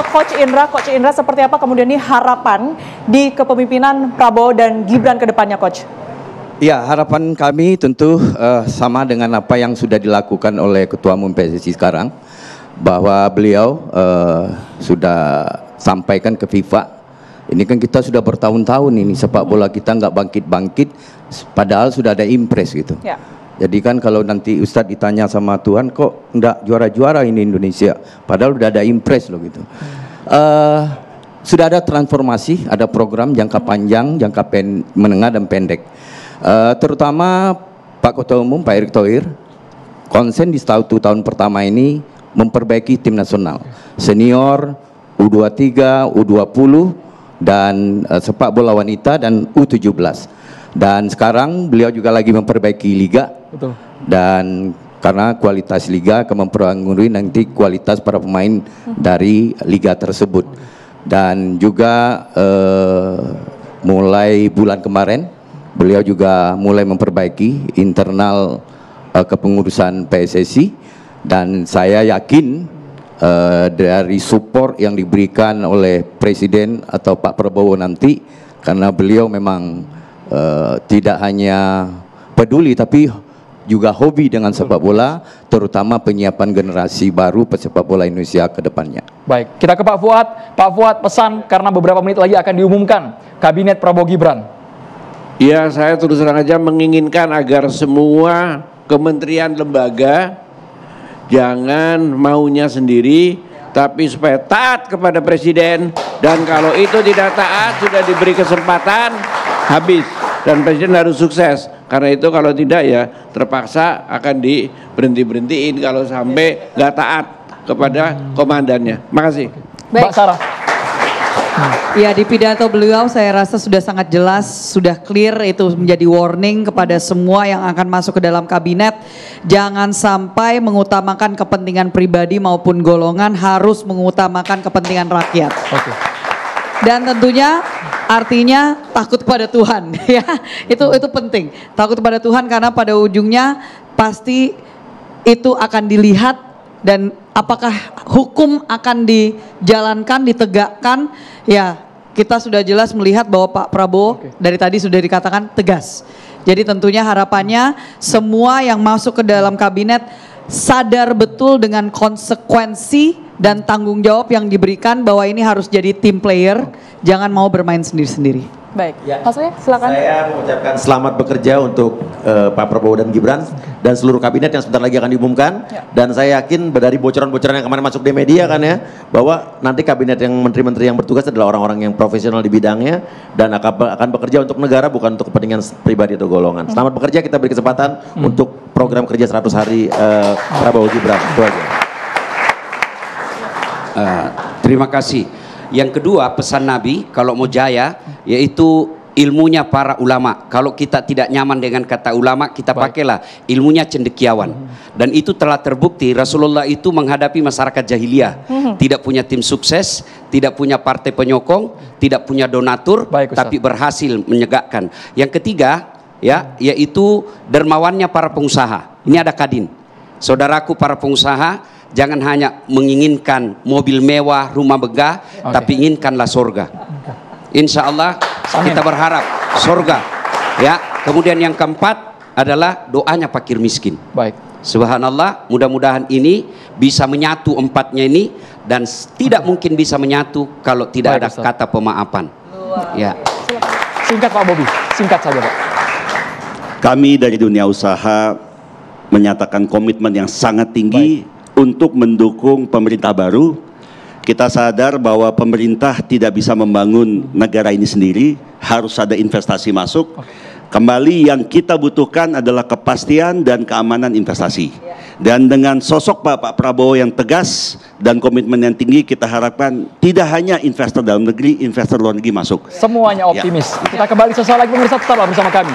Coach Indra seperti apa kemudian nih harapan di kepemimpinan Prabowo dan Gibran ke depannya, Coach? Ya, harapan kami tentu sama dengan apa yang sudah dilakukan oleh Ketua Umum PSSI sekarang, bahwa beliau sudah sampaikan ke FIFA. Ini kan kita sudah bertahun-tahun ini sepak bola kita nggak bangkit-bangkit, padahal sudah ada impres gitu. Ya. Jadi kan kalau nanti Ustadz ditanya sama Tuhan, kok nggak juara-juara ini Indonesia, padahal udah ada impres loh gitu. Sudah ada transformasi, ada program jangka panjang, jangka menengah dan pendek. Terutama Pak Ketua Umum, Pak Erick Thohir, konsen di 1 tahun pertama ini memperbaiki tim nasional, senior, U23, U20, dan sepak bola wanita dan U17. Dan sekarang beliau juga lagi memperbaiki liga. Betul. Dan karena kualitas liga akan mempengaruhi nanti kualitas para pemain dari liga tersebut. Dan juga mulai bulan kemarin beliau juga mulai memperbaiki internal kepengurusan PSSI, dan saya yakin dari support yang diberikan oleh Presiden atau Pak Prabowo nanti, karena beliau memang tidak hanya peduli tapi juga hobi dengan sepak bola, terutama penyiapan generasi baru pesepak bola Indonesia ke depannya. Baik, kita ke Pak Fuad. Pak Fuad, pesan karena beberapa menit lagi akan diumumkan Kabinet Prabowo Gibran. Ya, saya terus terang aja menginginkan agar semua kementerian lembaga jangan maunya sendiri, tapi supaya taat kepada Presiden. Dan kalau itu tidak taat, sudah diberi kesempatan, habis. Dan Presiden harus sukses. Karena itu kalau tidak ya terpaksa akan diberhentiin kalau sampai nggak taat kepada komandannya. Makasih. Baik. Mbak Sarah. Ya, di pidato beliau saya rasa sudah sangat jelas, sudah clear, itu menjadi warning kepada semua yang akan masuk ke dalam kabinet. Jangan sampai mengutamakan kepentingan pribadi maupun golongan, harus mengutamakan kepentingan rakyat. Oke. Dan tentunya artinya takut kepada Tuhan, ya. Itu penting. Takut kepada Tuhan karena pada ujungnya pasti itu akan dilihat, dan apakah hukum akan dijalankan, ditegakkan, ya kita sudah jelas melihat bahwa Pak Prabowo dari tadi sudah dikatakan tegas. Jadi tentunya harapannya semua yang masuk ke dalam kabinet sadar betul dengan konsekuensi dan tanggung jawab yang diberikan, bahwa ini harus jadi team player, jangan mau bermain sendiri-sendiri. Baik, ya. Mas Surya, silakan. Saya mengucapkan selamat bekerja untuk Pak Prabowo dan Gibran dan seluruh kabinet yang sebentar lagi akan diumumkan. Ya. Dan saya yakin dari bocoran-bocoran yang kemarin masuk di media kan ya, bahwa nanti kabinet yang menteri-menteri yang bertugas adalah orang-orang yang profesional di bidangnya dan akan bekerja untuk negara, bukan untuk kepentingan pribadi atau golongan. Selamat bekerja, kita beri kesempatan untuk program kerja 100 hari Prabowo Gibran. Itu aja. Terima kasih. Yang kedua, pesan Nabi kalau mau jaya yaitu ilmunya para ulama. Kalau kita tidak nyaman dengan kata ulama, kita pakailah ilmunya cendekiawan. Dan itu telah terbukti. Rasulullah itu menghadapi masyarakat jahiliyah, tidak punya tim sukses, tidak punya partai penyokong, tidak punya donatur, tapi berhasil menegakkan. Yang ketiga, ya, yaitu dermawannya para pengusaha. Ini ada Kadin. Saudaraku para pengusaha, jangan hanya menginginkan mobil mewah, rumah megah, tapi inginkanlah surga. Insya Allah kita berharap surga. Ya. Kemudian yang keempat adalah doanya fakir miskin. Baik. Subhanallah, mudah-mudahan ini bisa menyatu empatnya ini, dan tidak mungkin bisa menyatu kalau tidak ada kata pemaafan. Ya. Singkat Pak Bobi, singkat saja Pak. Kami dari dunia usaha menyatakan komitmen yang sangat tinggi untuk mendukung pemerintah baru. Kita sadar bahwa pemerintah tidak bisa membangun negara ini sendiri, harus ada investasi masuk. Kembali yang kita butuhkan adalah kepastian dan keamanan investasi. Dan dengan sosok Pak Prabowo yang tegas dan komitmen yang tinggi, kita harapkan tidak hanya investor dalam negeri, investor luar negeri masuk. Semuanya optimis. Kita kembali sesaat lagi pemirsa, tetaplah bersama kami.